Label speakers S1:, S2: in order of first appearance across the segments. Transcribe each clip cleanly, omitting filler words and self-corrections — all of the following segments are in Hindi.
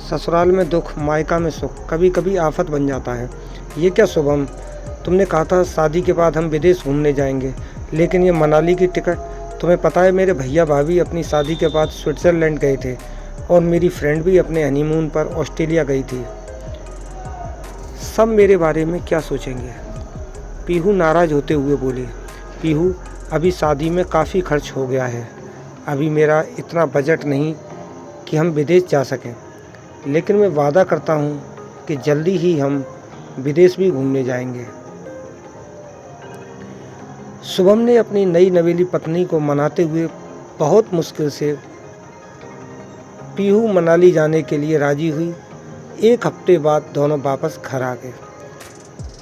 S1: ससुराल में दुख, मायका में सुख, कभी कभी आफत बन जाता है। ये क्या शुभम, तुमने कहा था शादी के बाद हम विदेश घूमने जाएंगे, लेकिन ये मनाली की टिकट, तुम्हें पता है मेरे भैया भाभी अपनी शादी के बाद स्विट्ज़रलैंड गए थे और मेरी फ्रेंड भी अपने हनीमून पर ऑस्ट्रेलिया गई थी। सब मेरे बारे में क्या सोचेंगे? पीहू नाराज़ होते हुए बोली। पीहू, अभी शादी में काफ़ी खर्च हो गया है, अभी मेरा इतना बजट नहीं कि हम विदेश जा सकें, लेकिन मैं वादा करता हूँ कि जल्दी ही हम विदेश भी घूमने जाएंगे। शुभम ने अपनी नई नवेली पत्नी को मनाते हुए बहुत मुश्किल से पीहू मनाली जाने के लिए राजी हुई। एक हफ्ते बाद दोनों वापस घर आ गए।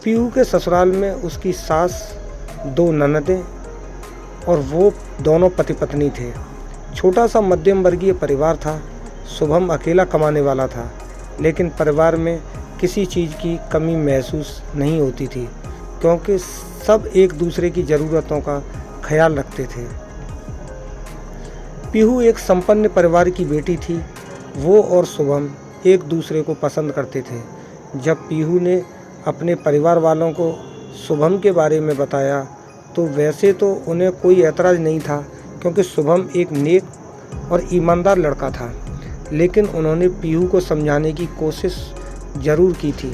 S1: पीहू के ससुराल में उसकी सास, 2 ननदें और वो दोनों पति पत्नी थे। छोटा सा मध्यम वर्गीय परिवार था। शुभम अकेला कमाने वाला था, लेकिन परिवार में किसी चीज़ की कमी महसूस नहीं होती थी, क्योंकि सब एक दूसरे की ज़रूरतों का ख्याल रखते थे। पीहू एक संपन्न परिवार की बेटी थी। वो और शुभम एक दूसरे को पसंद करते थे। जब पीहू ने अपने परिवार वालों को शुभम के बारे में बताया तो वैसे तो उन्हें कोई ऐतराज़ नहीं था, क्योंकि शुभम एक नेक और ईमानदार लड़का था। लेकिन उन्होंने पीहू को समझाने की कोशिश ज़रूर की थी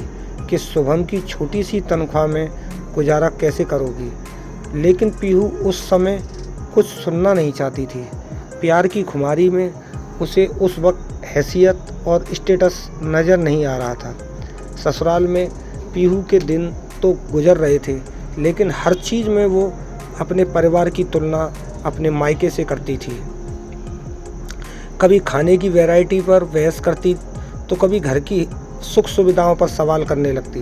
S1: कि शुभम की छोटी सी तनख्वाह में गुजारा कैसे करोगी, लेकिन पीहू उस समय कुछ सुनना नहीं चाहती थी। प्यार की खुमारी में उसे उस वक्त हैसियत और स्टेटस नज़र नहीं आ रहा था। ससुराल में पीहू के दिन तो गुजर रहे थे, लेकिन हर चीज़ में वो अपने परिवार की तुलना अपने मायके से करती थी। कभी खाने की वैरायटी पर बहस करती तो कभी घर की सुख सुविधाओं पर सवाल करने लगती।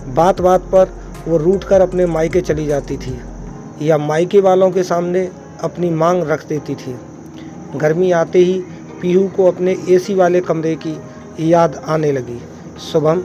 S1: बात बात पर वो रूठ कर अपने मायके चली जाती थी या मायके वालों के सामने अपनी मांग रख देती थी। गर्मी आते ही पीहू को अपने एसी वाले कमरे की याद आने लगी। शुभम,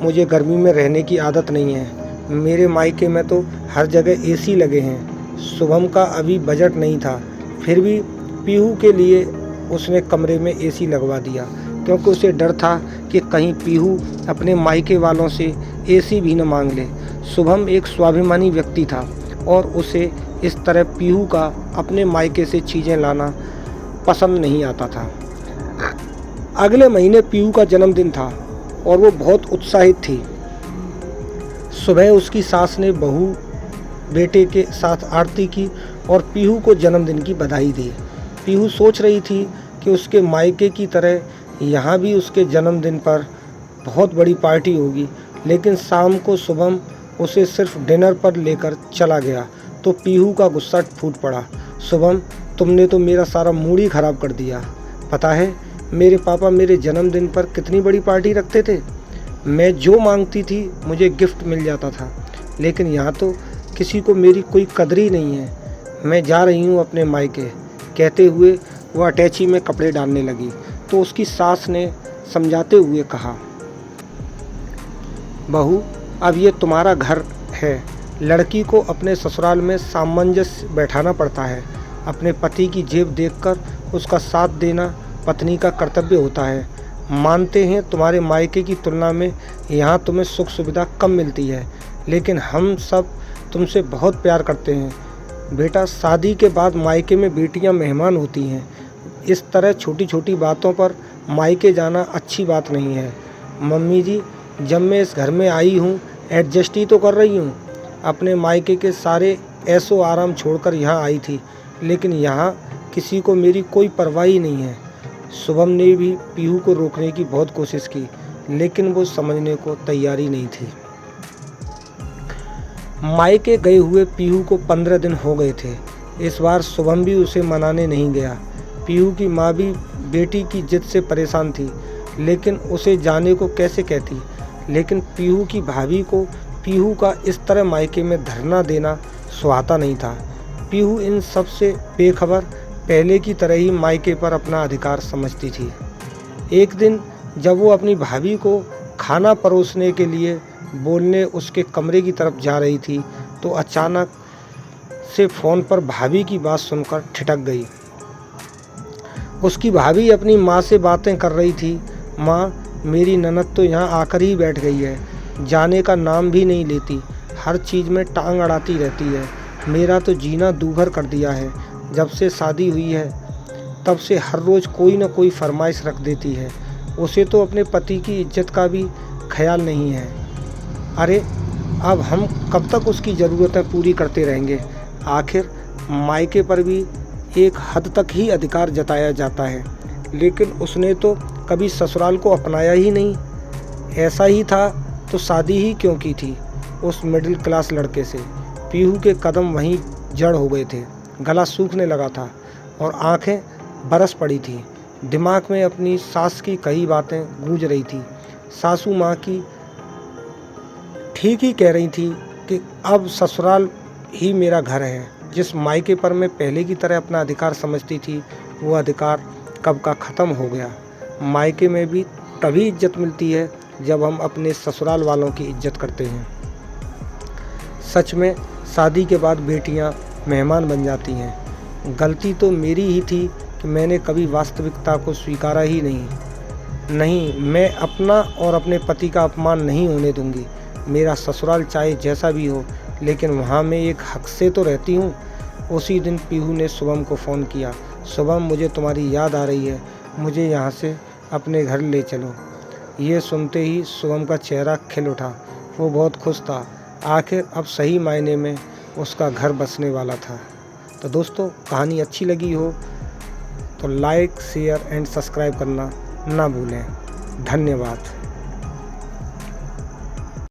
S1: मुझे गर्मी में रहने की आदत नहीं है, मेरे मायके में तो हर जगह एसी लगे हैं। शुभम का अभी बजट नहीं था, फिर भी पीहू के लिए उसने कमरे में एसी लगवा दिया, क्योंकि उसे डर था कि कहीं पीहू अपने मायके वालों से एसी भी न मांग ले। शुभम एक स्वाभिमानी व्यक्ति था और उसे इस तरह पीहू का अपने मायके से चीज़ें लाना पसंद नहीं आता था। अगले महीने पीहू का जन्मदिन था और वो बहुत उत्साहित थी। सुबह उसकी सास ने बहू बेटे के साथ आरती की और पीहू को जन्मदिन की बधाई दी। पीहू सोच रही थी कि उसके मायके की तरह यहाँ भी उसके जन्मदिन पर बहुत बड़ी पार्टी होगी, लेकिन शाम को शुभम उसे सिर्फ डिनर पर लेकर चला गया तो पीहू का गुस्सा फूट पड़ा। शुभम, तुमने तो मेरा सारा मूड ही ख़राब कर दिया। पता है मेरे पापा मेरे जन्मदिन पर कितनी बड़ी पार्टी रखते थे, मैं जो मांगती थी मुझे गिफ्ट मिल जाता था, लेकिन यहाँ तो किसी को मेरी कोई कदर ही नहीं है। मैं जा रही हूँ अपने मायके। कहते हुए वह अटैची में कपड़े डालने लगी तो उसकी सास ने समझाते हुए कहा, बहू, अब ये तुम्हारा घर है। लड़की को अपने ससुराल में सामंजस्य बैठाना पड़ता है। अपने पति की जेब देखकर उसका साथ देना पत्नी का कर्तव्य होता है। मानते हैं तुम्हारे मायके की तुलना में यहाँ तुम्हें सुख सुविधा कम मिलती है, लेकिन हम सब तुमसे बहुत प्यार करते हैं। बेटा, शादी के बाद मायके में बेटियाँ मेहमान होती हैं। इस तरह छोटी छोटी बातों पर मायके जाना अच्छी बात नहीं है। मम्मी जी, जब मैं इस घर में आई हूँ एडजस्ट ही तो कर रही हूँ। अपने मायके के सारे ऐशो आराम छोड़कर यहाँ आई थी, लेकिन यहाँ किसी को मेरी कोई परवाह ही नहीं है। शुभम ने भी पीहू को रोकने की बहुत कोशिश की, लेकिन वो समझने को तैयार ही नहीं थी। मायके गए हुए पीहू को 15 दिन हो गए थे। इस बार शुभम भी उसे मनाने नहीं गया। पीहू की माँ भी बेटी की जिद से परेशान थी, लेकिन उसे जाने को कैसे कहती। लेकिन पीहू की भाभी को पीहू का इस तरह मायके में धरना देना सुहाता नहीं था। पीहू इन सब से बेखबर पहले की तरह ही मायके पर अपना अधिकार समझती थी। एक दिन जब वो अपनी भाभी को खाना परोसने के लिए बोलने उसके कमरे की तरफ जा रही थी तो अचानक से फ़ोन पर भाभी की बात सुनकर ठिठक गई। उसकी भाभी अपनी माँ से बातें कर रही थी। माँ, मेरी ननद तो यहाँ आकर ही बैठ गई है, जाने का नाम भी नहीं लेती, हर चीज़ में टांग अड़ाती रहती है। मेरा तो जीना दूभर कर दिया है। जब से शादी हुई है तब से हर रोज़ कोई न कोई फरमाइश रख देती है। उसे तो अपने पति की इज्जत का भी ख्याल नहीं है। अरे अब हम कब तक उसकी ज़रूरतें पूरी करते रहेंगे? आखिर मायके पर भी एक हद तक ही अधिकार जताया जाता है, लेकिन उसने तो कभी ससुराल को अपनाया ही नहीं। ऐसा ही था तो शादी ही क्यों की थी उस मिडिल क्लास लड़के से? पीहू के कदम वहीं जड़ हो गए थे, गला सूखने लगा था और आंखें बरस पड़ी थी। दिमाग में अपनी सास की कई बातें गूंज रही थी। सासू माँ की ठीक ही कह रही थी कि अब ससुराल ही मेरा घर है। जिस मायके पर मैं पहले की तरह अपना अधिकार समझती थी, वो अधिकार कब का ख़त्म हो गया। मायके में भी तभी इज्जत मिलती है जब हम अपने ससुराल वालों की इज्जत करते हैं। सच में शादी के बाद बेटियां मेहमान बन जाती हैं। गलती तो मेरी ही थी कि मैंने कभी वास्तविकता को स्वीकारा ही नहीं। मैं अपना और अपने पति का अपमान नहीं होने दूंगी। मेरा ससुराल चाहे जैसा भी हो, लेकिन वहाँ मैं एक हक से तो रहती हूँ। उसी दिन पीहू ने शुभम को फ़ोन किया। शुभम, मुझे तुम्हारी याद आ रही है, मुझे यहाँ से अपने घर ले चलो। ये सुनते ही शुभम का चेहरा खिल उठा। वो बहुत खुश था। आखिर अब सही मायने में उसका घर बसने वाला था। तो दोस्तों, कहानी अच्छी लगी हो तो लाइक, शेयर एंड सब्सक्राइब करना ना भूलें। धन्यवाद।